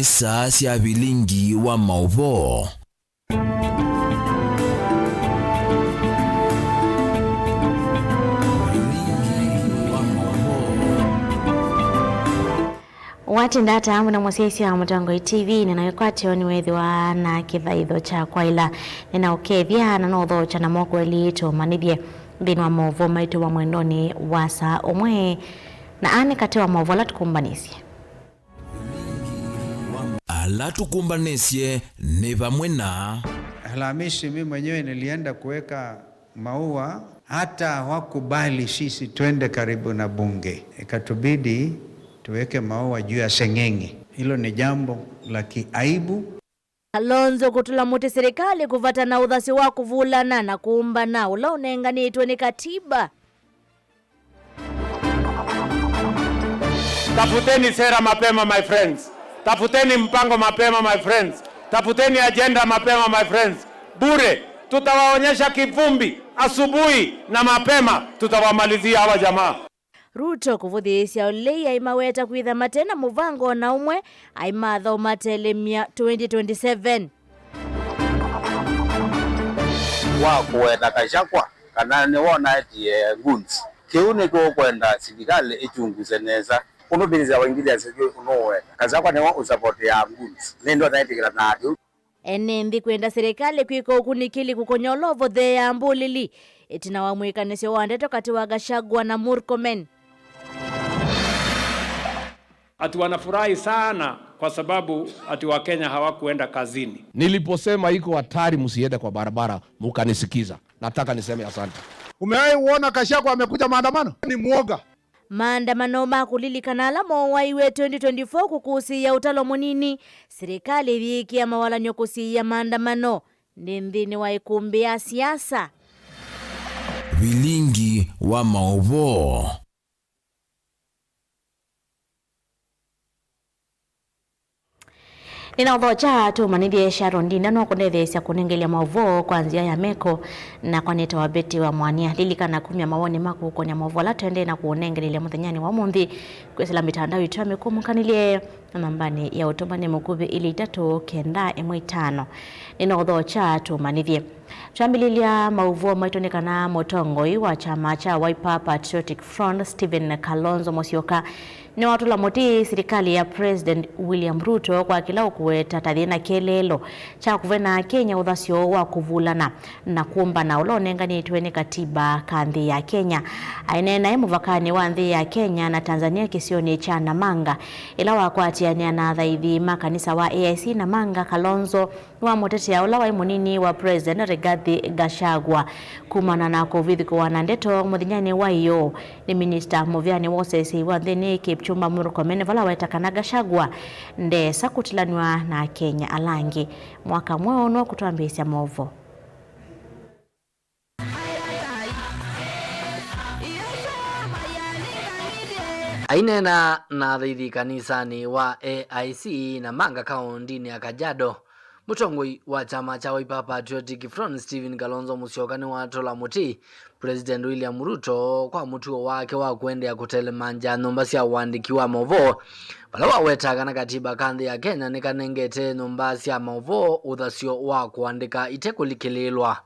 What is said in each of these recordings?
isa cia bilingi wa mauvo. Wati ndata amu na mwasisi wa Mutango TV nina yukwati oni wethiwa na kithaitho cha kwaila nina ukethia na notho cha na moko elito manithie dhini wa movo maitu wa mwendoni wasa umwe na ane kati wa movo latukumbanisye. Latukumbanisye ni pamwe na Alhamisi mimi mwenyewe nilienda kuweka maua, hata hawakubali sisi twende karibu na bunge. Ikatubidi tuweke maua juu ya seng'enge. Hilo ni jambo la kiaibu. Kalonzo kutula muti serikali kuvata na udhasi wa kuvulana na kuumba na ula unenganitwe ni katiba. Tafuteni sera mapema my friends. Tafuteni mpango mapema my friends. Tafuteni agenda mapema my friends. Bure tutawaonyesha kivumbi asubuhi na mapema tutawamalizia hawa jamaa. Ruto kuvuthisya ulei aimaweta kwitha matena muvango na umwe aimatho matelemia 2027. Wakwenda Gachagua kana ni wona eti guns kiuni ko kwenda serikali ichunguze neza unobiriza wengine asije unowe Gachagua ni wa support ya guns nendo taitikira nadu Enembi kwenda serikali kwiko ukunikili kukonyolovo the ya mbulili etina wamwikanisyo wandeto kati wa Gachagua na Murkomen. Ati wanafurahi sana kwa sababu ati Wakenya hawakuenda kazini. Niliposema iko hatari msiende kwa barabara mkanisikiza. Nataka niseme asante. Umewahi uona Gachagua amekuja maandamano? Ni muoga. Maandamano makulilikana alamo waiwe 2024 kukusia utalo munini serikali wiki ya mawala nyokusia maandamano ndini wa ikumbi ya siasa. bilingi wa mauvo. Ninaudhocha tu manithie Sharon Ndinda no kunethesya kunengelia mauvo kwa njia ya meko na kwa neta wa beti wa mwania lilikana kumya mawoni maku konya mauvo la twende na kuonengelia muthenyani wa munthi kwesela mitandao itu amekumunkanilie nambani ya utomani mukubi ili 395. Ninaudhocha tu manithie twambililia mauvo maitonekana motongoi wa chama cha Wiper Patriotic Front Stephen Kalonzo Musyoka ni watu la moti serikali ya President William Ruto kwa kila ukuweta tathina kelelo cha kuvena Kenya udhasio wa kuvulana na kuumba na ulonenganitwe ni katiba kanthi ya Kenya. Ainena muvakani wa nthi ya Kenya na Tanzania kisioni cha Namanga ila wakwatiania na thaithi makanisa wa AIC Namanga. Kalonzo wa moteti ya ula wa munini wa President Rigathi Gachagua kumana na covid kwa nandeto muthinyani wa iyo ni Minister Muvyani Wosesi wa nthini Kipchumba Murkomen vala wetakana Gachagua nde sakutilaniwa na Kenya alangi mwaka mwono kutwambisya movo. Ainena na thaithi kanisani wa AIC Namanga kaundini ya Kajiado. Mutongoi wa chama cha Wiper Patriotic Front Stephen Kalonzo Musyoka ni watola muti President William Ruto kwa mutuo wake wa kuendea kutelemanja nomba cia wandiki wa movo pala wawetaga na katiba kanthi ya Kenya nikanengete nomba cia movo uthasio wa kuandika itekulikililwa.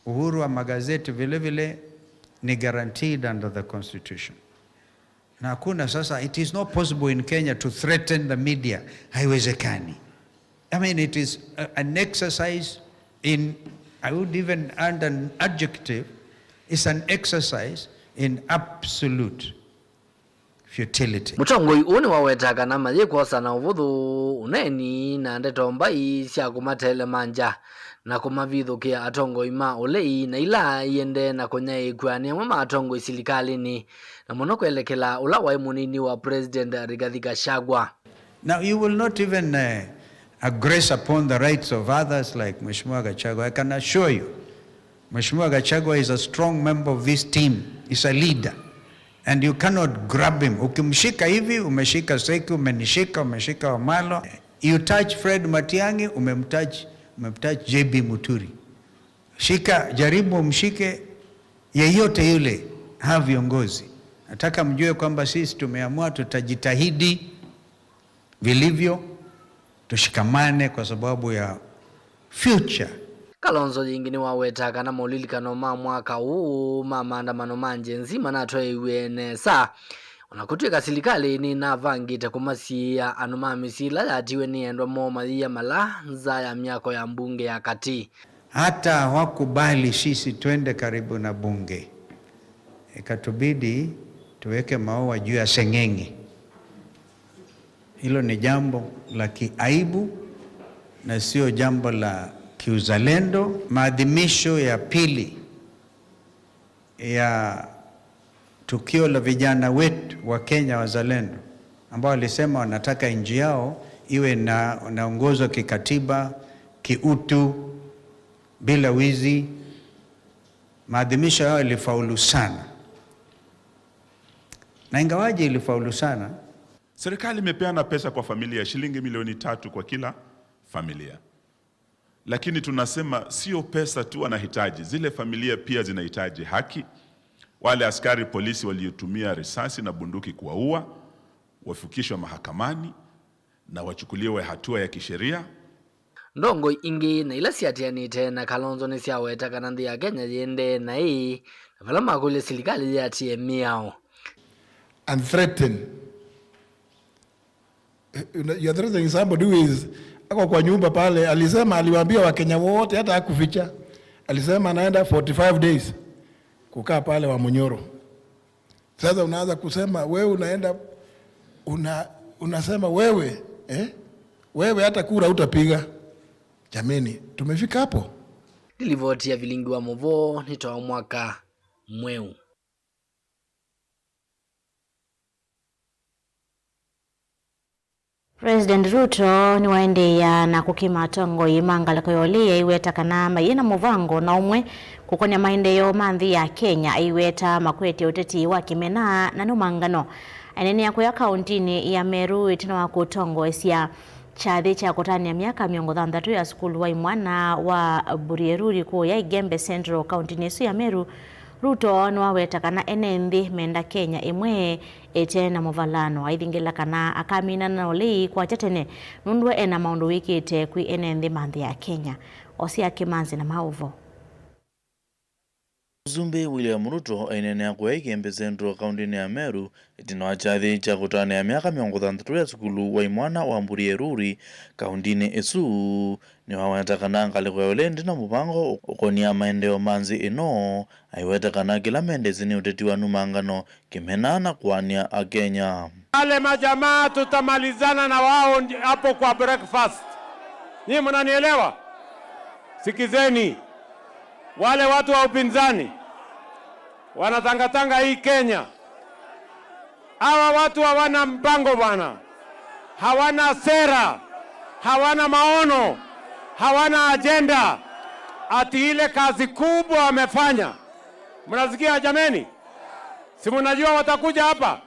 Uhuru wa magazeti vile vile ni guaranteed under the constitution. Na hakuna sasa, it is not possible in Kenya to threaten the media. Haiwezekani. I mean, it is an exercise in, I would even add an adjective, it's an exercise in absolute futility. Mutongoi uni wawetaga na maye kosa na uvuthu uneni na ndeto mbai cia kumatele manja na kumavithukia atongoi ma ulei na ila iende na kunyai kwani mama atongoi silikalini na muno kwelekela ula wa munini wa President Rigathi Gachagua. Now you will not even aggress upon the rights of others like Mheshimiwa Gachagua. I can assure you, Mheshimiwa Gachagua is a strong member of this team. He's a leader. And you cannot grab him. Ukimshika hivi, umeshika Seki, umenishika, umeshika Wamalo. You touch Fred Matiang'i, umemtouch JB Muturi. Shika, jaribu mshike yeyote yule, hawa viongozi. Nataka mjue kwamba sisi tumeamua tutajitahidi vilivyo tushikamane kwa sababu ya future. Kalonzo yingini waweta kana maulilikano ma mwaka huu maandamano manje nzima natwaiwe nesa unakutwika serikali ni navangite kumasia anumamisila yatiwe niendwa momathia malanza ya miako ya mbunge ya kati. Hata hawakubali sisi twende karibu na bunge, ikatubidi tuweke maua juu ya seng'eng'e. Hilo ni jambo la kiaibu na sio jambo la kiuzalendo. Maadhimisho ya pili ya tukio la vijana wetu wa Kenya wazalendo ambao walisema wanataka nchi yao iwe naongozwa kikatiba, kiutu, bila wizi. Maadhimisho yao ilifaulu sana, na ingawaje ilifaulu sana, serikali imepeana pesa kwa familia shilingi milioni 3 kwa kila familia. Lakini tunasema sio pesa tu wanahitaji, zile familia pia zinahitaji haki. Wale askari polisi waliotumia risasi na bunduki kuwaua wafikishwe mahakamani na wachukuliwe hatua ya kisheria. Ndongo ingi na ila siatianite na Kalonzo ni siaweta kana nthi ya Kenya yende na hii vala makule serikali ya TMO and threaten. You're threatening somebody who is ako kwa nyumba pale. Alisema aliwaambia Wakenya wote, hata hakuficha. Alisema anaenda 45 days kukaa pale wa Munyoro. Sasa unaanza kusema wewe unaenda unasema wewe wewe hata kura utapiga. Jameni, tumefika hapo. Nilivoti ya vilingi wa Movo nitoa mwaka mweu. President Ruto ni waendeya na kukima tongo imangala koyolia iweta kana mayina muvango na umwe kukonya maendeyo manthi ya Kenya iweta makwete uteti wa kimena na numangano anene ya kuya kauntini ya Meru itina wa kutongo esia chathi cha kutania miaka 30 ya skulu wa imwana wa Burieruri ko ya Igembe Central kauntini esu ya Meru. Ruto ni waweta kana enenthi menda Kenya imwe ete na muvalano aithingila kana akamina na olei kwa chatene nundwe ena maundu wikite kwi enenthi manthi ya Kenya osia kimanzi na mauvo. Zumbe William Ruto ainenea kwa Igembe Central kauntini ya Meru itina wa chathi cha kutania miaka 30 ya skulu wa imwana wa Burieruri kauntini esu ni waweta kana ngaliko ya olendi na mupango ukonia maendeo manzi ino aiweta kana kila mendezi ni uteti wa numangano kimenana kuania a Kenya. Wale majamaa tutamalizana na wao hapo kwa breakfast. Nyinyi mnanielewa? Sikizeni. Wale watu wa upinzani wanatangatanga hii Kenya. Hawa watu hawana mpango bwana. Hawana sera, hawana maono, hawana agenda. Ati ile kazi kubwa wamefanya. Mnasikia jameni? Si mnajua watakuja hapa?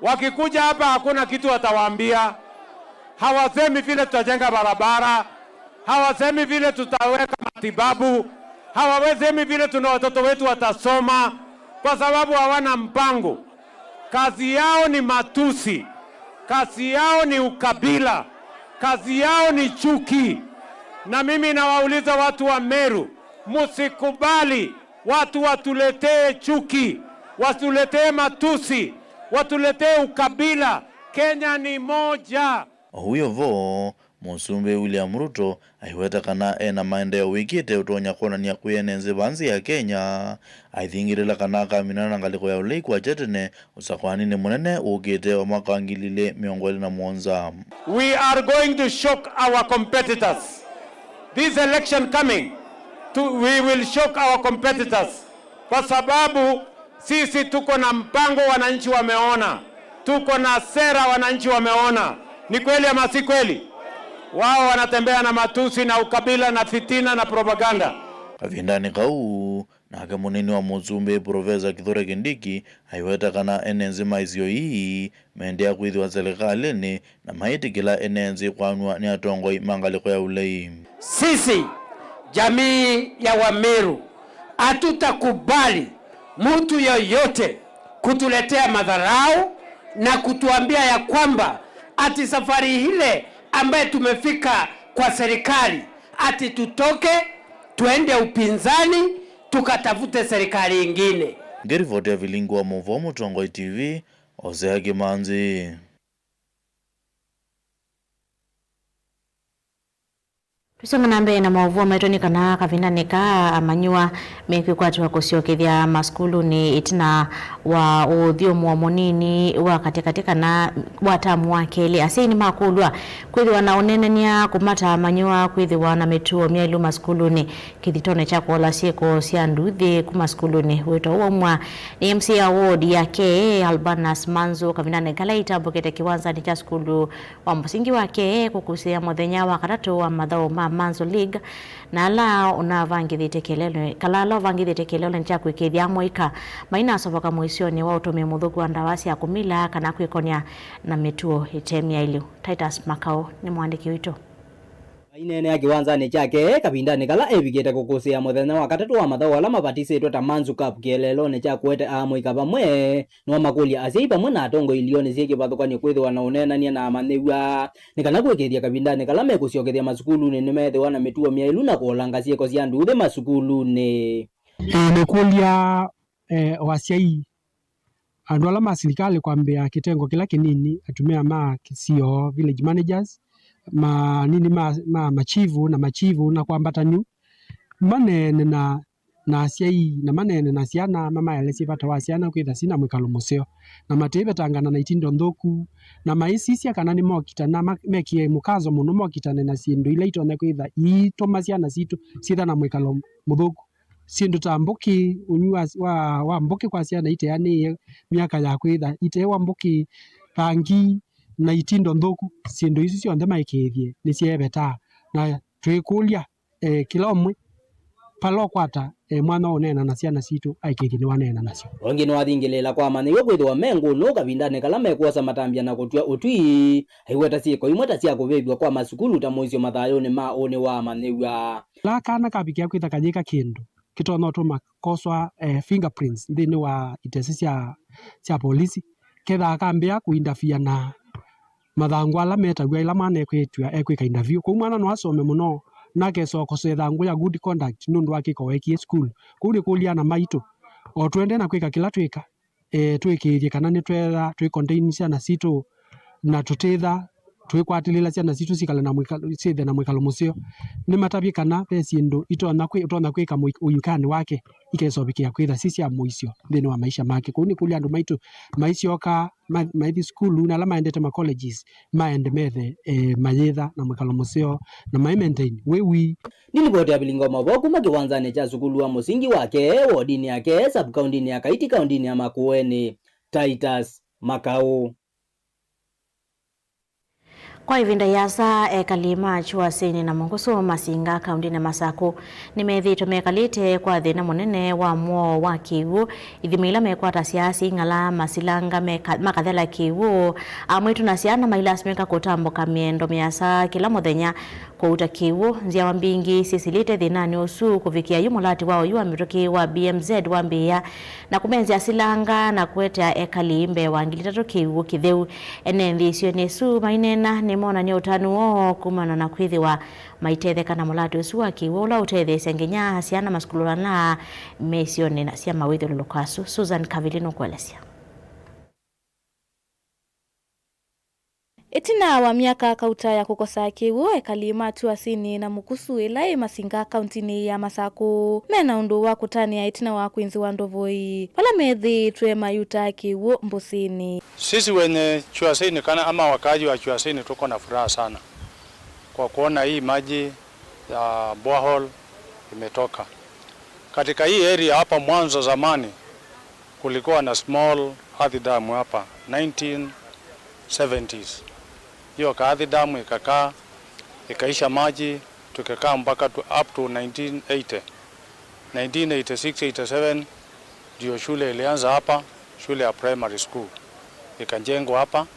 Wakikuja hapa hakuna kitu watawaambia. Hawasemi vile tutajenga barabara, hawasemi vile tutaweka matibabu, hawasemi vile tuna watoto wetu watasoma, kwa sababu hawana mpango. Kazi yao ni matusi, kazi yao ni ukabila, kazi yao ni chuki. Na mimi nawauliza watu wa Meru, musikubali watu watuletee chuki, watuletee matusi, watuletee ukabila. Kenya ni moja. Huyo vo Musumbe William Ruto aiweta kana ena maendeo wikite utonya kona ni kuyenenze banzi ya Kenya aithingirila kana kaminana ngaliko ya ulei kwa chetene usakwani ni munene ukite wa mwaka ngilile miongoli na mwonza. We are going to shock our competitors. This election coming, we will shock our competitors. Kwa sababu sisi tuko na mpango, wananchi wameona. Tuko na sera, wananchi wameona. Ni kweli ama si kweli? Wao wanatembea na matusi na ukabila na fitina na propaganda. Kavindani kau na kamunini wa Musumbe Profesa Kithure Kindiki aiweta kana enenzi maizio hii meendea kuidhiwa serikalini na maiti kila enenzi kwanwa ni atongoi mangaliko ya ulei. Sisi jamii ya Wameru hatutakubali mtu yoyote kutuletea madharau na kutuambia ya kwamba ati safari ile ambaye tumefika kwa serikali ati tutoke tuende upinzani tukatafute serikali ingine. Ngerivoti ya vilingo wa Muvomo Tongoi TV Osea Kimanzi. Tusonga nambe na mauvua maitoni kana kavindanika amanyua mekikwatu wa kusiokithia maskulu ni itina wa uthiomu wa monini wa katika na watamu wa keli asini makulwa kwithiwa na unenenia kumata amanyua kwithiwa na mituo miailu maskuluni kithitone cha kuola sieko sia nduthi kumaskuluni wito uomwa ni MC Award ya KE Albanas Manzo kavindanika laita mbukete kiwanza ni cha skulu wa msingi wa KE kukusia muthenya wa katatu wa mathao Manzo League na la unavangithite kelele kalalo vangithite kelele ntia kwikithia moika maina asoboka muisioni wa utume muthuku wa ndawasi ya kumila kana kwikonia na mituo itemia ilio. Titus Makao ni mwandiki wito. Inene ya kiwanzani chake kabindani kala ebigete kukusia muthenya wa katatu wa mathao ala mabatisitwe ta Manzu Cup kielelone cha kwete amoika pamwe no makulia asia pamwe na atongo ilioni cie kibathukani kwithwa na unenania na amanthewa nikana kwikithia kabindani kala mekuciokethia masukulu ni methiwa na mituo miailu na kuolanga cieko cia nduthe masukulu ni nikulia wasiai andu ala ma serikali kwambia kitengo kila kinini atumia ma kisio village managers machivu na kwambatanyu manene na asiai na manene na ciana mama yalesi bata wa ciana kwitha sina mwikalo museo na matebe tangana na itindo nthoku na maisisia kana ni mokita na mekie mukazo muno mokitane na cindu ile itone kwitha itoma ciana citu citha na mwikalo muthuku cindu ta mbuki unyua wa mbuki kwa ciana iteani miaka ya kwitha ite wa mbuki rangi na itindo nthoku cindu ici cionthe maikithie ni ciebeta na twikulia kila omwe palo kwata mwana onena na ciana citu aikithie ni wanena nacio ongi no athingilela kwa manyo kwithwa mengu no kabindane kala mekuosa matambia na kutua utwi aiweta cieko imwe ta cia kuvethwa kwa masukulu ta moicio mathayone ma one wa manewa la kana kabikia kwitha kajika kindu kitono tuma koswa fingerprints ndini wa itesi cia polisi ketha akambia kuindafia na mathangu ala metagwa ila mwana ekwika interview kwa mwana no asome muno nake soko sethangu ya good conduct nundu akiko weki school kuri kulia na maito o twende na kwika kila twika twikithie kana ni twetha twi contain ciana citu na tutetha twikwatilila ciana citu cikale na mwikalo mucio ni matabi kana pecindu itona kwika uyukani wake ikesobikia kwitha cicia muicio thini wa maisha make kuni kulia andu maitu maicioka maithi skulu na la maendete ma colleges maende methe mayitha na mwikalo mucio na mai maintain wewi nilipoti ya bilingo maboku makiwanzane cha sukulu wa musingi wake wodini yake sub county ya Kaiti county ya Makueni. Titus Makao. Kwa ivinda yasa kalima chua sini na mungusu masinga kaundi na Masako nimethito mekalite kwa thina munene wa muo wa kiwu ithimila mekwata siasi ngala masilanga makathela kiwu amwitu na siana mailas meka kutamboka miendo miasa kila muthenya kuuta kiwu nzia wambingi sisilite thinani usu kuvikia yumulati wao yuwa mitoki wa BMZ wambia na kumenzia silanga na kuetea ekalimbe wangilitatu kiwu kitheu enendi sio nesu mainena mona ni utanu o kumana na kwithiwa maithethe kana mulati usu wakiwa ula utethese nginya asiana maskulula na mesione na cia mawitho lukasu. Susan Kavilino kuelezea. Itina wa miaka kauta ya kukosa kiwu ekalima tuasini na mukusu ilai masinga kauntini ya Masako mena undu wa kutania itina wa kuinzi wa ndovoi pala methi tuwe mayuta kiwu mbusini. Sisi wenye Chuasini kana ama wakaji wa Chuasini tuko na furaha sana kwa kuona hii maji ya borehole imetoka katika hii area. Hapa mwanzo zamani kulikuwa na small earth dam hapa 1970s. Hiyo earth dam ikakaa ikaisha maji tukakaa mpaka up to 1980. 1986-87 ndio shule ilianza hapa, shule ya primary school ikajengwa hapa,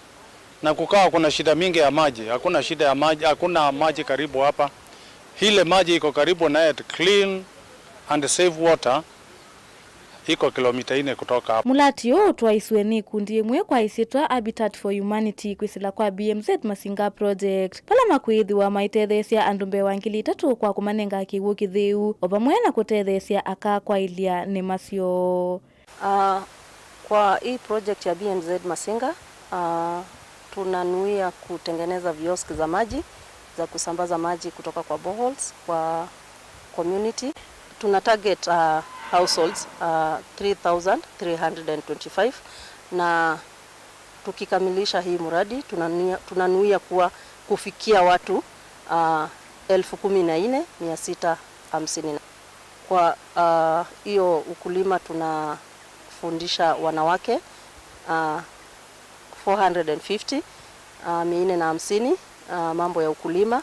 na kukawa kuna shida mingi ya maji. Hakuna shida ya maji, hakuna maji karibu hapa. Ile maji iko karibu na clean and safe water iko kilomita 4 kutoka hapa. Mulati yo twaiswe ni kundi imwe kwa isitwa Habitat for Humanity kwisila kwa BMZ Masinga Project. Pala makwithiwa maitethesia andu mbewa 3,000 kwa kumanenga kiwu kithiu opamwe na kutethesia aka kwa ilia ni masio. Kwa hii project ya BMZ Masinga tunanuia kutengeneza vioski za maji za kusambaza maji kutoka kwa boreholes kwa community. Tuna target households 3,325 na tukikamilisha hii mradi tunanuia kufikia watu 14,650. Kwa hiyo ukulima tunafundisha wanawake 450 450 mambo ya ukulima.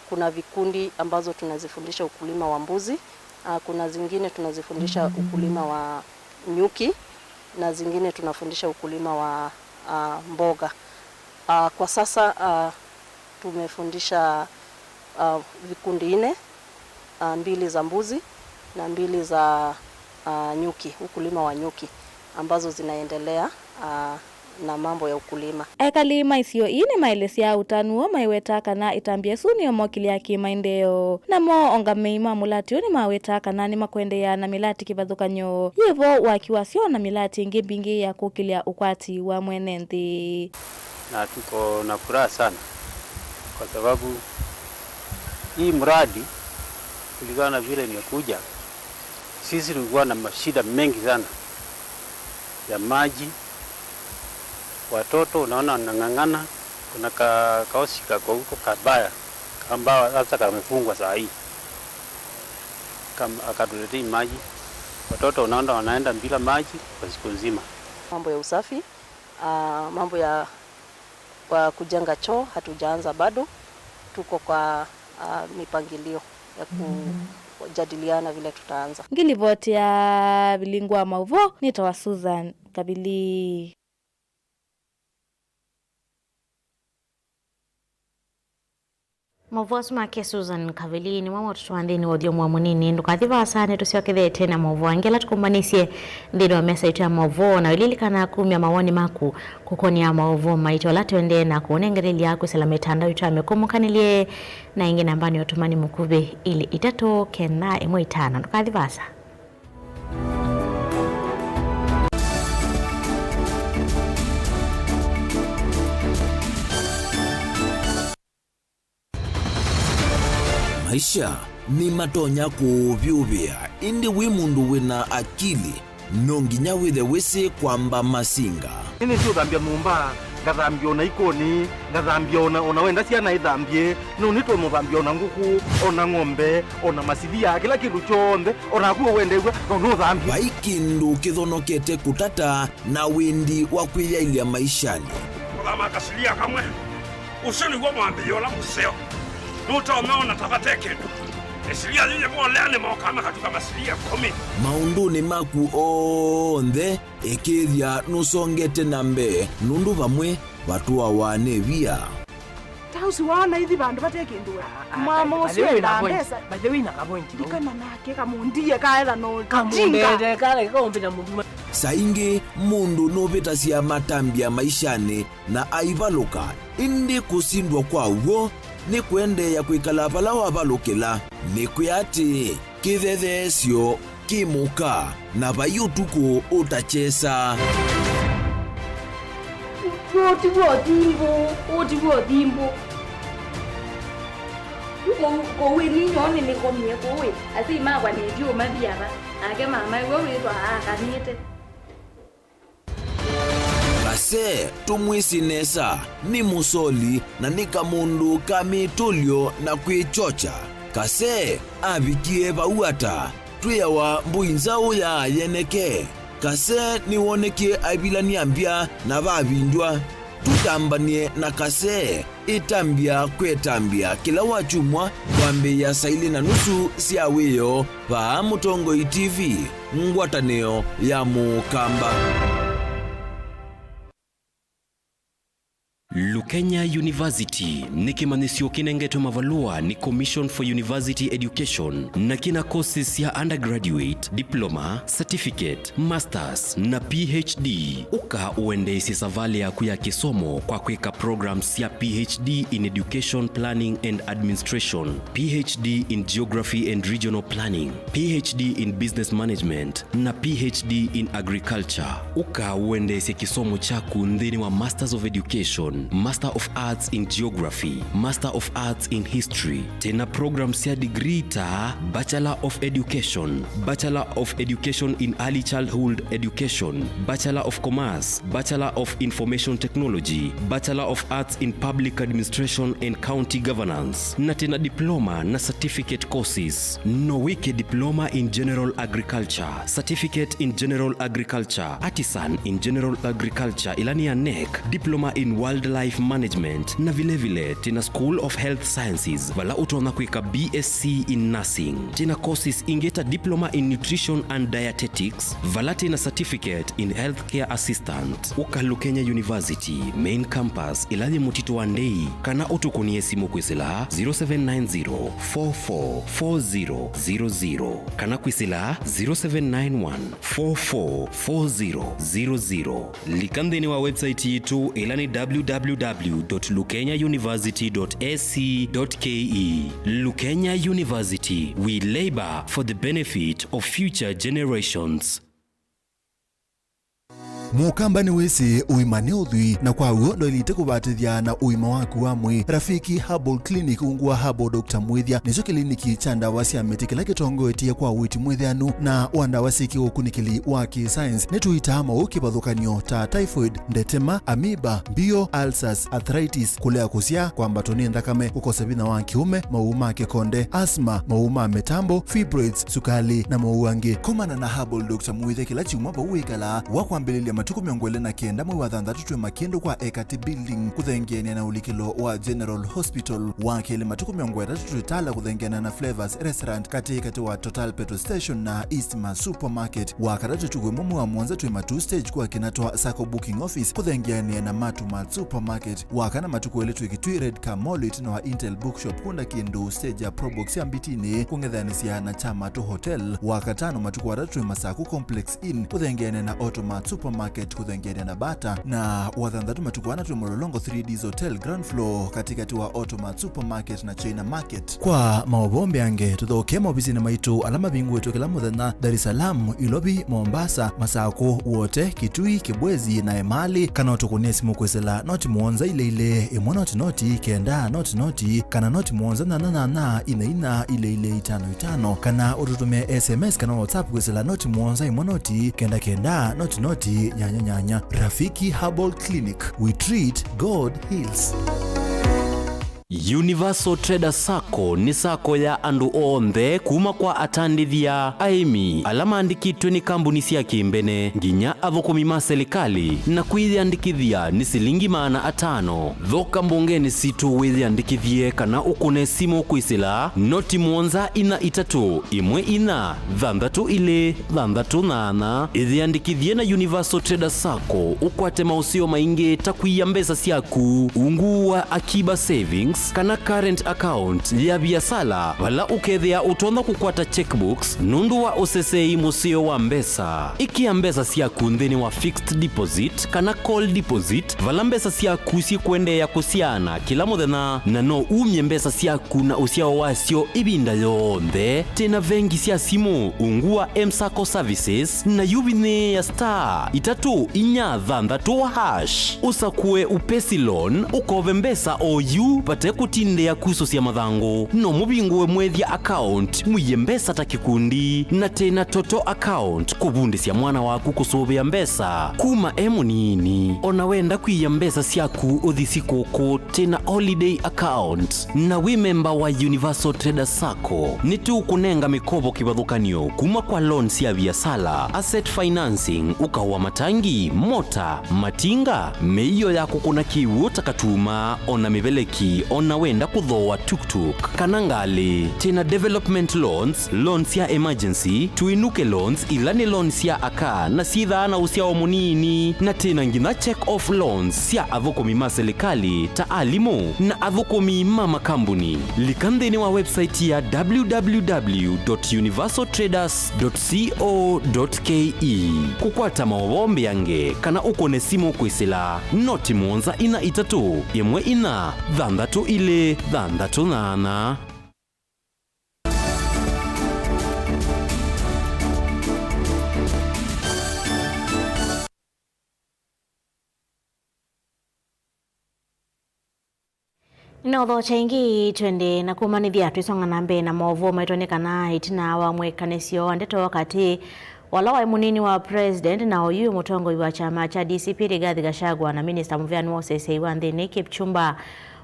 Kuna vikundi ambazo tunazifundisha ukulima wa mbuzi, kuna zingine tunazifundisha ukulima wa nyuki na zingine tunafundisha ukulima wa mboga. Kwa sasa tumefundisha vikundi 4, 2 za mbuzi na 2 za nyuki, ukulima wa nyuki ambazo zinaendelea na mambo ya ukulima. Ekalima isio ine maelesia utanuo maiweta kana itambia suni omokili ya kimaindeo. Na mo ongameima mulatio ni maweta kana ni makwendea na milati kibadhukanyo. Yevo wakiwasio na milati ngibingi ya kukilia ukwati wa mwenenti. Na tuko na furaha sana kwa sababu hii mradi kulingana na vile imekuja, sisi tulikuwa na mashida mengi sana ya maji. Watoto unaona wanang'ang'ana, kuna kaosi kako huko kabaya ambao sasa kamefungwa saa hii. Akatuletea maji. Watoto unaona wanaenda bila maji kwa siku nzima. Mambo ya usafi, mambo ya kujenga choo hatujaanza bado. Tuko kwa mipangilio ya kujadiliana vile tutaanza. Ngilivoti ya Bilingwa Mauvo nitawa Susan Kabili. Mauvosi make Susan Kavili ni mwa watoto andini wodio mwa munini ndukathiva asane tusiokethe tena mauvo angela tukumbanisye ndino wa mesa itu ya mauvo na ililikana 10 mawoni maku kukoni ya mauvo maito la tuende na kuonengereli ya kusela mitanda itu ya mekumukaniliye na ingi nambani otumani mukube ili itato kenda imwe itana ndukathiva asa. Maisha ni matonya kuvyuvia indi wi mundu wina akili nonginya withe wisi kwamba masinga. Ini sio thambia mumba, ngathambia ona ikoni, ngathambia ona wenda ciana ithambie, no nito muthambia ona nguku, ona ng'ombe, ona macithia, kila kindu chonde, ona guo wendegwa, no thambia. Vaikindu kithonokete kutata na windi wa kwiyailia maishani. Kuthama kasilia kamwe, usini gwa mwambia ola museo. Nuta umeona tabate kindu. Esilia yeye mwolene mwokama katika masilia 10. Maunduni maku onthe ekethia nusongete nambe nundu vamwe watuwa wanevia. Tausi wana hithi bandu bate kindu. Mama usio na pesa. Bathewi na kapointi. Dikana nake kamundia kaetha no. Kamundete kale kaombina mundu. Saingi mundu novitasia matambia maishani na aivaluka indi kusindwa kwa uo ni kwende ya kuikala pala wavalukila ni kuyati kithethesyo kimuka na vayutuku utachesa. Otiwo dhimbo kowe ninyone nikomie kowe asi magwa nedio mathiava ake mama iwe witwa akanite Kase tumwisinesa ni musoli na nika mundu kamitulio na kwichocha. Kase avikie vauata tuyawa mbuinzau ya yeneke. Kase niwoneke avilani ambia na vavindwa. Tutambanie na kase itambia kwetambia kila wachumwa kwambe ya saili na nusu siaweyo va Mutongoi TV ngwataneo ya Mukamba. Lukenya University ni kimanisio kinengetwe mavalua ni Commission for University Education na kina courses ya undergraduate, diploma, certificate, masters na PhD. Uka uendesi savali ya kuya kisomo kwa kweka programs ya PhD in Education Planning and Administration, PhD in Geography and Regional Planning, PhD in Business Management na PhD in Agriculture. Uka uendesi kisomo chaku ndini wa Masters of Education, Master of Arts in Geography, Master of Arts in History. Tena programs ya degree ta Bachelor of Education, Bachelor of Education in Early Childhood Education, Bachelor of Commerce, Bachelor of Information Technology, Bachelor of Arts in Public Administration and County Governance. Na tena diploma na certificate courses. No wiki diploma in General Agriculture, Certificate in General Agriculture, Artisan in General Agriculture ilani ya NEC, Diploma in Wildlife Management na vile tena School of Health Sciences vala utona kuika BSc in Nursing. Tena courses ingeta Diploma in Nutrition and Dietetics vala tena Certificate in Healthcare Assistant. Uka Lukenya University Main Campus ilani mutito wandei kana utukunie simu kwisila 0790 444000 kana kwisila 0791 444000. Likandeni wa website yetu ilani www.lukenya-university.ac.ke. Lukenya University, we labor for the benefit of future generations. Mukambani wese uimane udhui na kwa uondo ilite kubatithia na uima waku wa mwi. Rafiki Herbal Clinic ungua Herbal Dr. Mwithia nicho kliniki cha ndawa cia miti kila kitongo etie kwa witi mwithianu na wandawa siki ukunikili wa science netuita mauki bathukanio ta typhoid, ndetema, amoeba, bio, ulcers, arthritis, kulea kusia kwa mbatoni ndakame, kukosa bina wa kiume, mauma kikonde, asthma, mauma metambo, fibroids, sukali na mauange. Komana na Herbal Dr. Mwithia kila chuma bauikala wakwambililia matuku miongwele na kenda mwe wa thandatu twe makendo kwa Ekati Building kuthengenia na ulikilo wa General Hospital wakele matuku miongwele tutala kuthengenia na Flavors Restaurant kati wa Total Petrol Station na Eastma Supermarket wakarato chugwe mumu wa mwanza twe matu stage kwa kinatwa Sako Booking Office kuthengenia na Matumat Supermarket wakana matuku wele twe kitui Red Car Mall na wa Intel Bookshop kunda kindu stage ya Probox ya Mbitini kungedhanisia na Chamato Hotel wakatano matuku waratwe Masaku Complex Inn kuthengenia na Automat Supermarket kuthengenia na Bata na wathandatu matukuana tu Mololongo 3Ds Hotel Grand Floor katikati wa Automat Supermarket na China Market. Kwa maobombe ange tuthoke mobisi na maitu alama bingu wetu kila muthenya Dar es Salaam, Ilobi, Mombasa, Masako wote, Kitui, Kibwezi na Emali kana tukunie simu kwesela noti muonza ile imwe noti kenda noti kana noti muonza na ina ile 55 kana ututumia SMS kana WhatsApp kwesela noti muonza imwe noti kenda noti nyanya. Rafiki Herbal Clinic, we treat, God heals. Universal Trader Sacco ni sako ya andu onthe kuma kwa atandithia aimi alama andikitwe ni kambuni cia kimbene nginya athukumi ma serikali na kwithiandikithia ni silingi maana 5. Thoka mbungeni situ withiandikithie kana ukune simu kwisila noti muonza ina 3 imwe ina thandatu ile thandatu nana ithiandikithie na Universal Trader Sacco ukwate mausio maingi takwiya mbesa ciaku ungu wa akiba savings kana current account ya biasala wala ukethia utonda kukwata checkbooks nundu wa osesei musio wa mbesa iki mbesa ciaku nthini wa fixed deposit kana call deposit vala mbesa ciaku ci kwendea kusiana kila muthenya na no umye mbesa ciaku na usiao wacio ibinda yonthe tena vengi cia simu ungua M-Sacco Services na yubine ya star 3 usakue upesi loan ukove mbesa oyu pate kutinde ya kuso cia mathango no mubinguwe mwethia account muiye mbesa ta kikundi na tena toto account kubundi cia mwana waku kusubia mbesa kuma emunini ona wenda kuiya mbesa ciaku uthisi koko tena holiday account na we member wa Universal Trader Sacco ni tu kunenga mikopo kibathukanio kuma kwa loan cia biasala asset financing ukawa matangi mota matinga meiyo yako kuna kiwu takatuma ona mibeleki ona wenda kuthoa tuktuk kana ngali. Tena development loans, loans ya emergency, tuinuke loans ila ni loans ya aka na sitha na usia munini, na tena ngina check off loans ya adhokomi ma serikali ta alimu na adhokomi ma makambuni. Likandeni wa website ya www.universaltraders.co.ke kukwata mawombe yange kana ukone simu kwisila noti monza ina itatu yemwe ina dhandatu ile dhandatu nana. Notho chaingi twende na kumanithia twisonga nambe na movo maitonekana itina wa mwekanesio ndeto wakati walawa munini wa president na oyu mutongo wa chama cha DCP Rigathi Gachagua na minister Muvyani Moses Iwanthini Kipchumba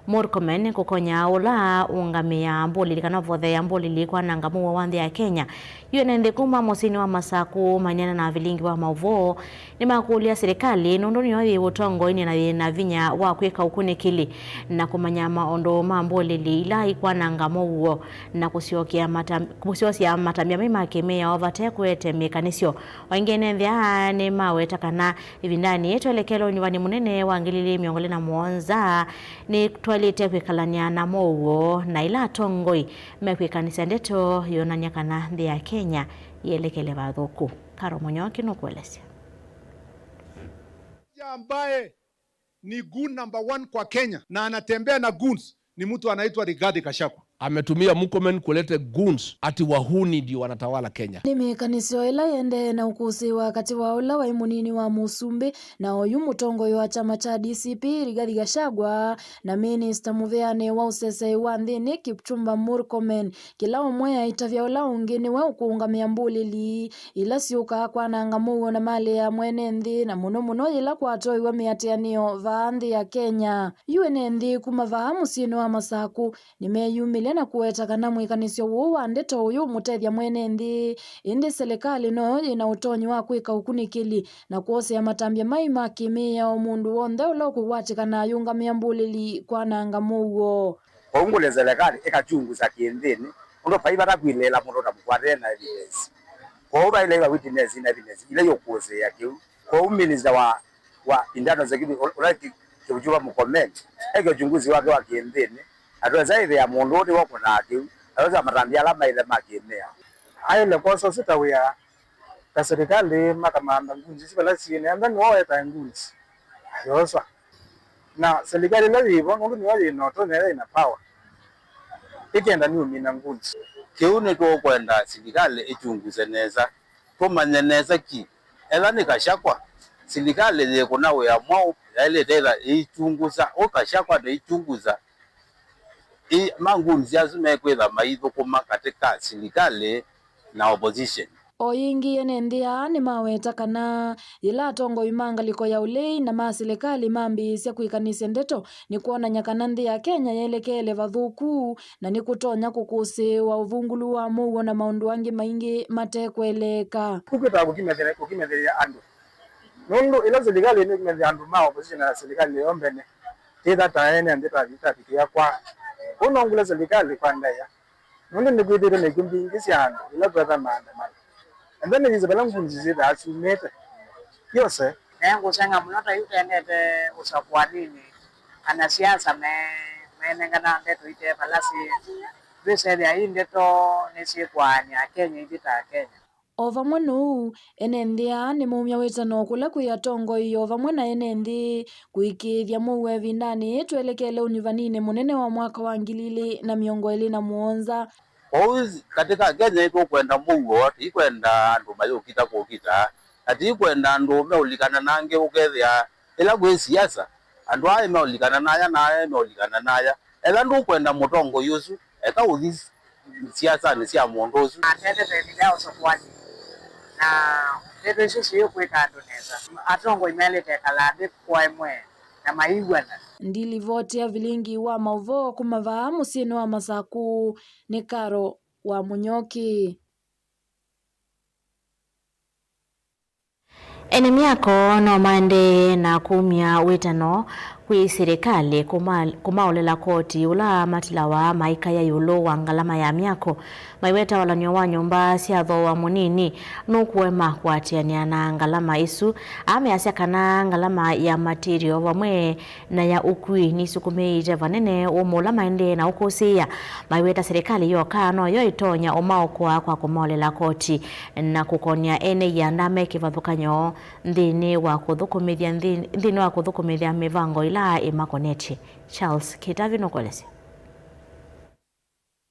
Murkomen kukonya ula ungamia mboli likana vothe ya mboli likwa na ngamu wa ya Kenya yunende kuma mosini wa masaku manyana na vilingi wa mauvo ni makulia serikali nondoni yoye utongo ini na vinya wa kweka ukunikili na kumanya maondo mamboli lila ikwa na ngamu uo na kusiosia matamia mima kemea overtake mekanisio wengine ndhia ni mawe takana ivindani yetu elekelo nyumbani munene wangilili miongole na muonza ni twalite kwikalania na mowo na ila tongoi mekwikanisa ndeto yonanya kana ndi ya Kenya yelekele bathuku. Karo Munyoki nukuelezea. Ambaye ni goon number 1 kwa Kenya na anatembea na goons ni mtu anaitwa Rigathi Gachagua. Ametumia Murkomen kulete goons ati wahuni ndio wanatawala Kenya. Ni mekanisio ila yende na ukusi wakati wa ula wa imunini wa Musumbi na oyu mutongo wa chama cha DCP Rigathi Gachagua na minister Muvyani Moses Iwanthini Kipchumba Murkomen kila umwe itavya ula ungini wa ukuungamia mbulili ila siuka kwa nangamuo na mali ya mwene nthi na muno ila kwa atoi wa miatianio vaanthi ya Kenya. UNND kumavahamu sino wa masaku nimeyumile na kuweta kana mwikanisio wa ndeto uyu mutethya mwene nthi indi serikali no ina utonyi wa kwika ukunikili na kuose ya matambia maima kimia o mundu wonthe ula kuwatikana yungamia mbulili kwa nangamuo. Ongole serikali ikachunguza kiendeni ndo paiba takwilela mundu tamukwatena na evidence. Kwa uba ile witness ina evidence ile yokuose ya kiu. Kwa minister wa internal security ulaki Kipchumba Murkomen ekachunguzi wake wa kiendeni atweza ile ya mundu uri wako na kiu atweza matambia alama ile makimia. Ayo le koso sita wea ta serikali makamanda ngunzi sibala sine amdan woe ta ngunzi yosa na serikali la hivyo ngundu ni wale noto na ina power ikenda ni umina ngunzi kiune to kwenda serikali ichunguze neza komanya neza ki ela ni Gachagua serikali ile kuna wea mwao ile tena ichunguza Gachagua ndio ichunguza mangunzi azume kwela maitho kuma katika serikali na opposition. Oyingi enendia ni maweta kana ila tongo imangaliko ya ulei na maserikali mambi sia kuikanisa ndeto ni kuona nyakana nthi ya Kenya yelekele vathuku na ni kutonya kukusi wa uvungulu wa muo na maundu wangi maingi matekweleka. Kukita kukimetheria andu. Nundu ila serikali ni kumetheria andu ma opposition na serikali yombene. Tida taene ndeta vitafikia kwa unongula serikali kwa ndaya. Nundu ni kuidire na kumbingi siano ila brother maandamano. And then is a balance is that you made yose nengo sanga mnota yutendete usapwanini ana siasa menengana ndeto ite balasi beseri ya ndeto nesi kwani Kenya ibita Kenya ovamwe no enendia ni mumya wetano kula kuyatongo iyo ovamwe na enendi kuikithya muwe vindani twelekele univanine munene wa mwaka wa 2027 katika Kenya iko kwenda mungu ati kwenda andu mayo kita kokita ati kwenda andu meulikana nange ukethia ila gwe siasa andu aye meulikana naya naye meulikana naya ela ndu kwenda mutongo yusu eka uthi siasa ni sia mondozu atete ndio sokwaji na ndeto sisi yo kweta ndoneza atongo imelete kalade kwa imwe na maigwana ndili vote ya vilingi wa mauvo kumavaa musino wa masaku ni Karo wa Munyoki. Enemi yako no mande na kumya wetano kwi serikali kumaolela koti ula matilawa maika ya yulo wa ngalama ya miako maiweta walanyo wa nyumba siatho wa munini nukuema kuatiania na ngalama isu ameasya kana ngalama ya material wamwe na ya ukui ni sukumeije vanene umula maende na ukusia maiweta serikali yoka no yoitonya umaokwa kwa kumaolela koti na kukonia ene ya ndame kivathukanyo ndini wa kuthukumithia mivango ila imakoneti. Charles Kitavi nokolesi.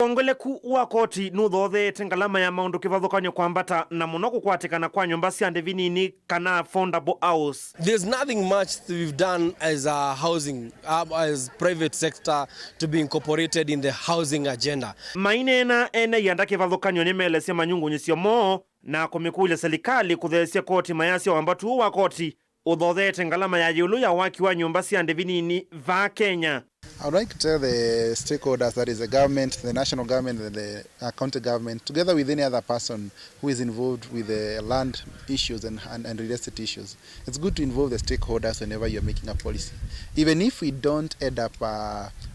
Ongoleku wa koti nuthothete ngalama ya maundu kivathukanyo kwambata na muno gukwatikana kwa nyumba cia ndevinini kana affordable house. There's nothing much we've done as a housing as private sector to be incorporated in the housing agenda. Mainena ene yanda kivathukanyo ni melesia manyungunyicio mo na kumikuile serikali kuthesia koti mayasio ambatu wa koti uthothete ngalama ya yulu ya waki wa nyumba cia ndevinini va Kenya. I would like to tell the stakeholders, that is the government, the national government, and the county government, together with any other person who is involved with the land issues and real estate issues. It's good to involve the stakeholders whenever you're making a policy. Even if we don't end up,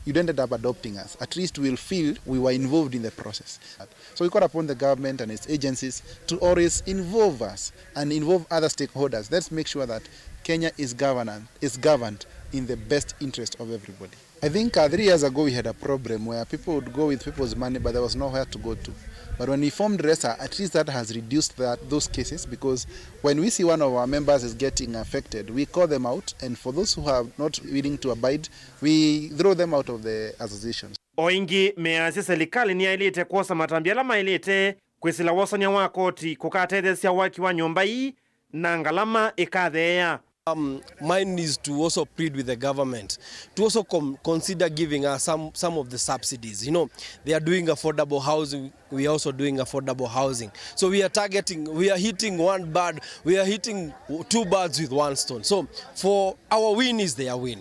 you don't end up adopting us, at least we'll feel we were involved in the process. So we call upon the government and its agencies to always involve us and involve other stakeholders. Let's make sure that Kenya is governed in the best interest of everybody. I think 3 years ago we had a problem where people would go with people's money but there was nowhere to go to. But when we formed RESA, at least that has reduced those cases, because when we see one of our members is getting affected, we call them out, and for those who are not willing to abide, we throw them out of the association. Oingi measi serikali ni ilete kosa matambiala mailete kwisila wasanya wa koti kukatethesia waki wa nyumba hii na ngalama ikathea. Mine is to also plead with the government to also consider giving us some of the subsidies. You know, they are doing affordable housing. We are also doing affordable housing. So we are hitting two birds with one stone. So for our win is their win.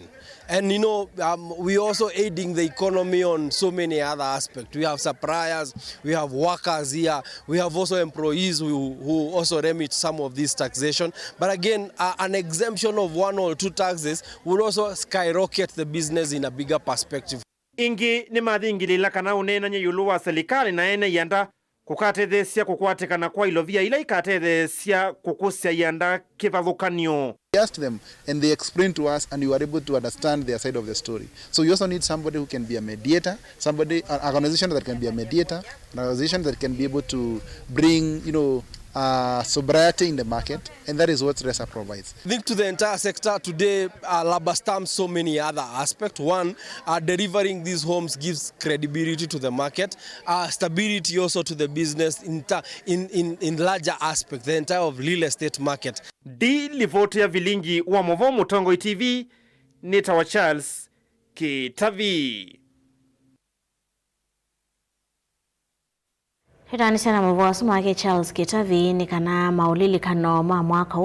And you know, we also aiding the economy on so many other aspects. We have suppliers, we have workers here, we have also employees who also remit some of this taxation. But again, an exemption of 1 or 2 taxes would also skyrocket the business in a bigger perspective. Ingi ni mathingilila kana unena nye yulu wa serikali na ene yanda kukatethesia kukwatikana kwa ilovia ila ikatethesia kukusia yanda kivathukanyo. We asked them and they explained to us, and we were able to understand their side of the story. So you also need somebody who can be a mediator, an organization that can be a mediator, an organization that can be able to bring, sobriety in the market, and that is what RESA provides. I think to the entire sector today, labor stamps so many other aspects. One, delivering these homes gives credibility to the market, stability also to the business in larger aspect, the entire of real estate market. Di livoti ya vilingi wa Movo Mutongo TV, Nita wa Charles Kitavi. Hitani sana mwovo sumake Charles Kitavi ni kana maulili kano mwaka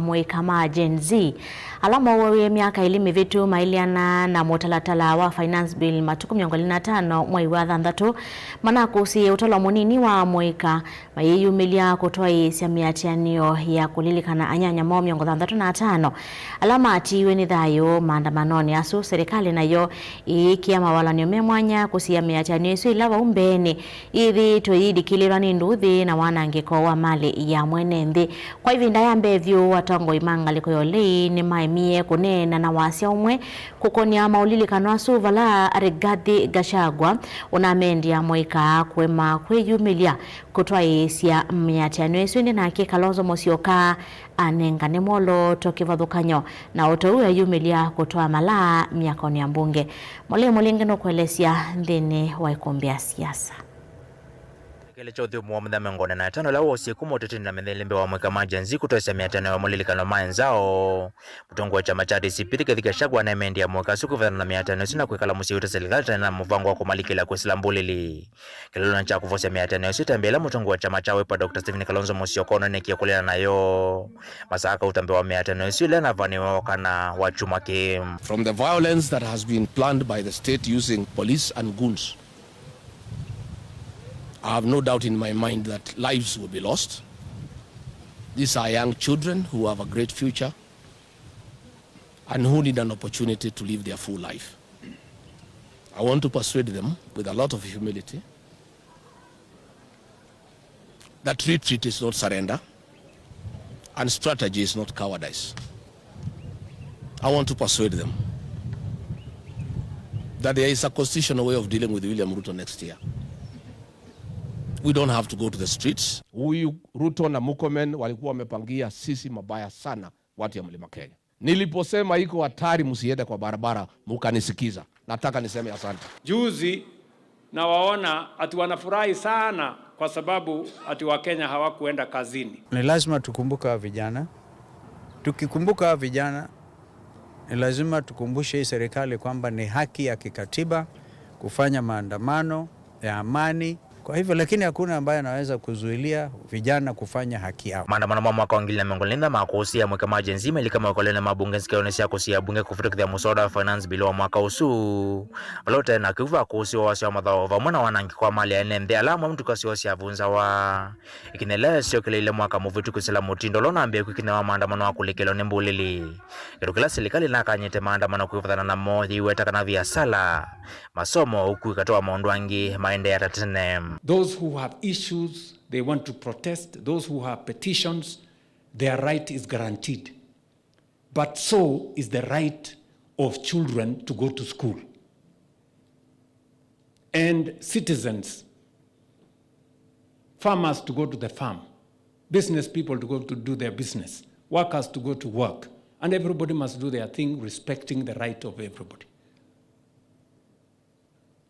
mwika Gen Z. Alama uwe miaka ilimi vitu mailiana na mutalatala wa Finance Bill matuku 25 mwai wa thandatu. Mana kusi utala munini wa mwika mayiyu milia kutoa isi ya miatianio ya kulilikana anyanya mo 35. Alama atiwe ni dhayo maandamanoni asu serikali na yo ikia mawalanyo memwanya kusi ya miatianio isu ilawa umbeni. Ithi toidi kilirani nduthi na wanangiko wa mali ya mwenendi. Kwa hivi ndaya mbevyu watongo imanga liko yolei ni maimie kunena na wasia umwe kukonia maulili kanuasu vala Rigathi Gachagua unamendi ya mwika kwema kweyumilia kutoa isia miatianio isuindi na ake Kalonzo Musyoka anengane molo tokivathukanyo na utouya yumilia kutoa malaa miakoni ya mbunge. Mole mulingeno kuelesia ndini waikumbia siasa. Kile cha uthimu wa mdhame ngone na 5 la wosi kumotete na methelembe wa mweka Gen Z kutoa miatano ya mulilikano maenzao mutongo wa chama cha DCP Rigathi Gachagua na mendi ya mweka suku vana na miatano sina kwekala musiuta serikali na mvango wa kumalikila kwesilambolili kilolo cha kuvosia miatano sita mbele mutongo wa chama cha Wiper Dr. Stephen Kalonzo Musyoka nekia kulena nayo masaka utambe wa miatano sile na vaniwa kana wa chuma ke from the violence that has been planned by the state using police and goons. I have no doubt in my mind that lives will be lost. These are young children who have a great future. and who need an opportunity to live their full life. I want to persuade them with a lot of humility that retreat is not surrender and strategy is not cowardice. I want to persuade them that there is a constitutional way of dealing with William Ruto next year. We don't have to go to the streets. Huyu Ruto na Murkomen walikuwa wamepangia sisi mabaya sana watu ya Mlima Kenya. Niliposema iko hatari msiende kwa barabara, mkanisikiza. Nataka niseme asante. Juzi na waona ati wanafurahi sana kwa sababu ati Wakenya hawakuenda kazini. Ni lazima tukumbuka vijana. Tukikumbuka vijana, ni lazima tukumbushe hii serikali kwamba ni haki ya kikatiba kufanya maandamano ya amani. Kwa hivyo lakini hakuna ambaye anaweza kuzuilia vijana kufanya haki yao. Maandamano mwa mwaka wa 2020 makosia mweka majenzima ili kama kolena mabunge sikionesi kusia bunge kufuta kwa muswada wa finance bill wa mwaka usu. Balote na kuva kusia wasi wa madhao wa mwana wanangi kwa mali ya nende alama mtu kasi wasi avunza wa ikinele sio kile ile mwaka muvitu kusela mutindo lona ambie kukinewa maandamano wa kulikelo nembulili. Kirukila serikali na kanyete maandamano kufuatana na mothi wetaka na via sala masomo huku ikatoa maondwangi maende ya tatene. Those who have issues, they want to protest. Those who have petitions, their right is guaranteed. But so is the right of children to go to school. And citizens, farmers to go to the farm, business people to go to do their business, workers to go to work. And everybody must do their thing respecting the right of everybody.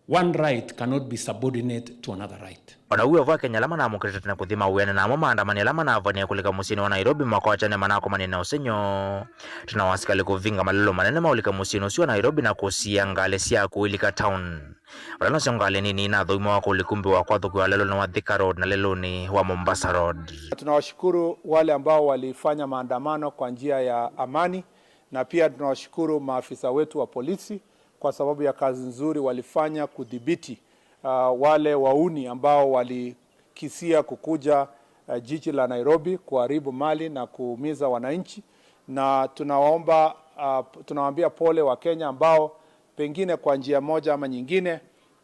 One right cannot be subordinate to another right. Wanauwe wa Kenya lama na mukirita na kuthima uwene na maandamano lama na avania kulika musini wa Nairobi mwaka wachane manako manene usenyo. Tunawasikali kuvinga malilo manene maulika musini usiwa Nairobi na kusia ngale siya kuilika town. Walano siya ngale nini na dhuima wako ulikumbi wa kwathu kwa lelo na wa Thika Road na lelo ni wa Mombasa Road. Tunawashukuru wale ambao walifanya maandamano kwa njia ya amani na pia tunawashukuru maafisa wetu wa polisi kwa sababu ya kazi nzuri walifanya kudhibiti wale wauni ambao walikisia kukuja jiji la Nairobi kuharibu mali na kuumiza wananchi, na tunawaambia pole wa Kenya ambao pengine kwa njia moja ama nyingine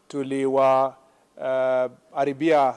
tuliwaharibia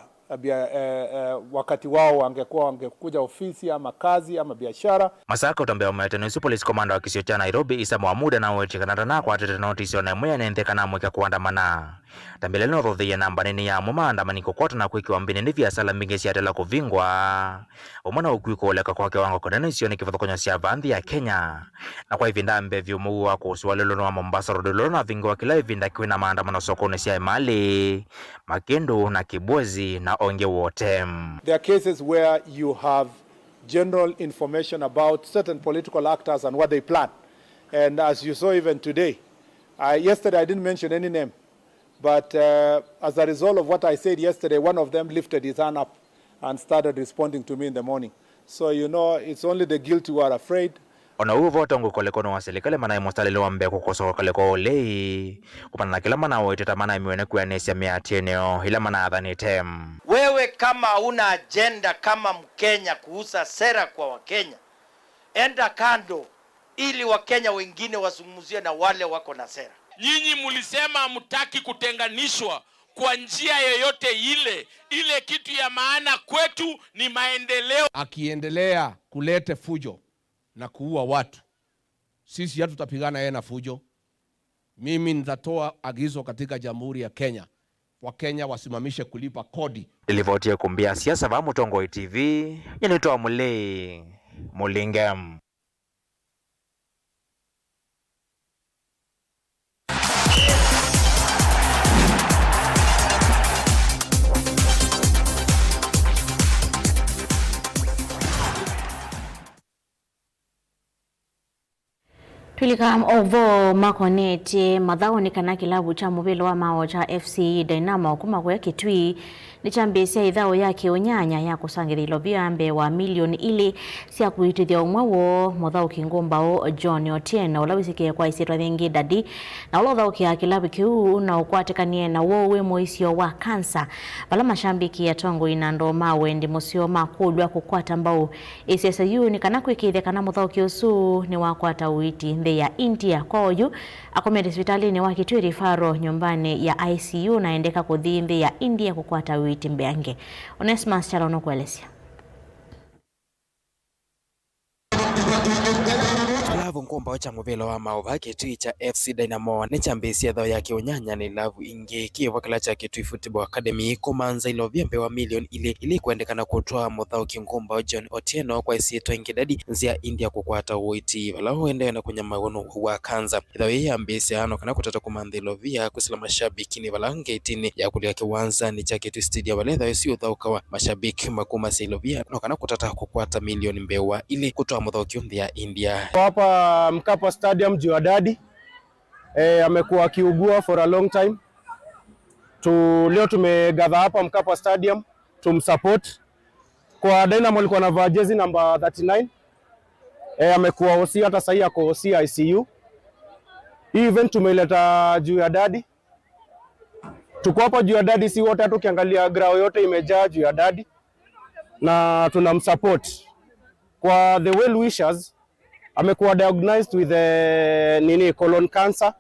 wakati wao wangekuja ofisi ama kazi ama biashara. Masaka utambea umetenisi police commander wa kisio cha Nairobi Isa Mwamuda na weche kanatana kwa tete notice ona mwe nendeka na mweka kuandamana. Tambele no rodhe ya namba nini ya maandamano kokota na kuikiwa mbini ni vya sala mbinge sia tela kuvingwa. Omana ukuiko oleka kwa kiwango kwa nini sione kifatho konya sia vandi ya Kenya. Na kwa hivi ndambe vyumu wa kusualelo no Mombasa Road na vingwa kila hivi ndakiwe na maandamano sokoni sia Mali, Makendo na Kibwezi na onge wote. There are cases where you have general information about certain political actors and what they plan. And as you saw even today, yesterday I didn't mention any name, but as a result of what I said yesterday, one of them lifted his hand up and started responding to me in the morning. So you know, it's only the guilty who are afraid. Ona uvo tongo kolekono wa serikali mana mostalelo ambe kukoso koleko ole kupana kila mana wote mana imiwene kuanesia miateneo ila mana adhani tem. Wewe kama una agenda kama Mkenya kuhusa sera kwa Wakenya, enda kando ili Wakenya wengine wasungumuzie na wale wako na sera. Nyinyi mulisema mtaki kutenganishwa kwa njia yoyote ile kitu ya maana kwetu ni maendeleo. Akiendelea kulete fujo na kuua watu, sisi hatutapigana yeye na fujo. Mimi nitatoa agizo katika Jamhuri ya Kenya, Wakenya wasimamishe kulipa kodi. Ilivotia kumbia siasa va Mutongo TV, yanitoa Mulingam. Tulikam ovo makonete madhaoni kana kilabu cha mubilo wa mao cha FC Dynamo kuma kwa kitwi ni chambesi idhao yake onyanya ya kusangirilo biambe wa milioni ili sia kuitithia umwewo mudhao kingombao John Otieno ulawisike kwa isitwa thingi dadi na ulodhao kia kilabu kiu na ukwatekanie na wowe moisio wa kansa bala mashambiki ya tongo inando mawe ndi musio makulwa kukwata mbao SSU ni kana kwikithia kana mudhao kiusu ni wakwata uiti nthi ya India kwa uyu akomete hospitalini wa Kitui rifaro nyumbani ya ICU na endeka kuthi nthi ya India kukwata witi mbeange. Onesmus Chalono kuelezea. Lavu nkomba wacha muvelo wa maova Kitui cha FC Dynamo ni chambesi thao yake unyanya ni lavu ingi kiwa kala cha Kitui Football Academy kumanza ilovia mbewa milioni ili kuendekana kutoa muthao kingomba John Otieno kwa isieto ingidadi nzia India kukwata uiti vala huende na kunya magono wa kanza thao ya mbesi ano kana kutata kumandha ilovia kusila mashabiki ni vala ngetini ya kulia kiwanza ni cha Kitui Stadium wale thao sio thao kawa mashabiki makuma sa ilovia no kana kutata kukwata milioni mbewa ili kutoa muthao kiondi ya India. Hapa Mkapa Stadium Juadadi amekuwa akiugua for a long time. Leo tumegather hapa Mkapa Stadium tumsupport. Kwa Dynamo alikuwa anavaa jezi number 39. Amekuwa OC hata sasa yako OC ICU. Hii event tumeileta Juadadi. Tuko hapa Juadadi si wote, tukiangalia grao yote imejaa Juadadi na tunamsupport. Kwa the well wishers, amekuwa diagnosed with colon cancer.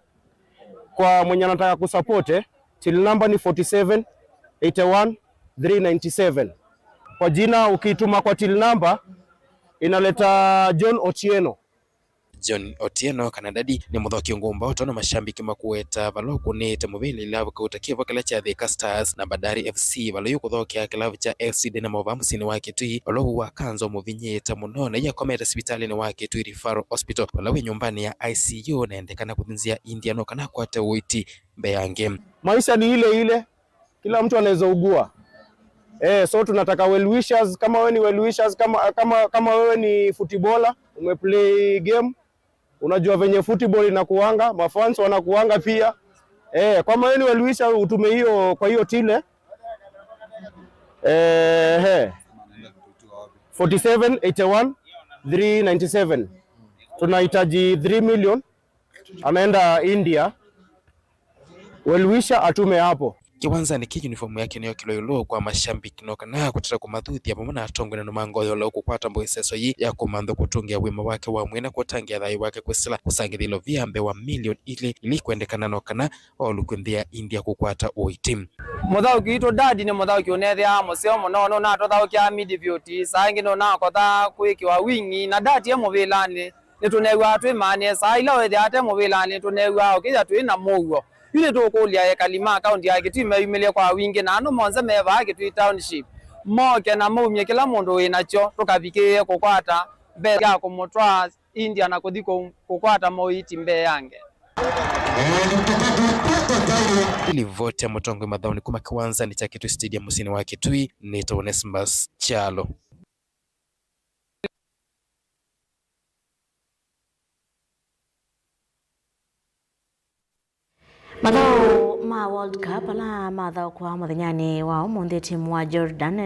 Kwa mwenye anataka kusupport till number ni 47 81 397. Kwa jina ukituma kwa till number inaleta John Otieno. John Otieno kanadadi ni muthoki ngumba utona mashambiki makueta valoku nete muvili lavu kautakia vakala cha Thika Stars na Bandari FC valoyu kuthokia kilavu cha FC Dynamo vamusini wa Kitui valohu wa kanzo muvinyeta muno na iya kometa hospitalini wa Kitui Referral Hospital valohu nyumbani ya ICU na endekana kuthinzia India no kana kwate uiti mbeange. Maisha ni ile ile, kila mtu anaweza ugua. So tunataka well wishers, kama wewe ni well wishers, kama wewe ni footballer umeplay game, unajua venye football inakuanga, mafans wanakuanga pia. Kama wewe ni well wisher utume hiyo kwa hiyo tile 47 81 397. Tunahitaji 3 million. Anaenda India. Well wisher atume hapo. Kiwanza ni ki uniform yake niyo kiloyolo kwa mashambiki no kana kutata kumathuthi hapo na atongwe na mango yolo kukwata mboiseso yi ya kumandho kutungia wima wake wa mwena kutangia thai wake kusila kusangithilo vya mbewa milioni ili kuendekana no kana olukunthia India kukwata uitim. Muthao kiito dadi ni muthao kionethia museo muno na tothao kya midfield sangi no na kotha kwikiwa wingi na dadi muvilani nitunegwa twi mane sa ila wethe ate muvilani tunegwa ukija twi na muguo yule tukulia ya kalima account ya Kitui meyumilia kwa wingi na anu monze meva Kitui township moke na mumye kila mundu winacho tukavikie kukwata mbe ya kumutwa India na kuthiko kukwata moiti mbe yange ili vote ya mutongo madhauni kuma kiwanza ni cha Kitui Stadium musini wa Kitui ni Onesmus Chalo. Mathao ma World Cup ala mathao kwa muthenyani wa umuthi timu wa Jordan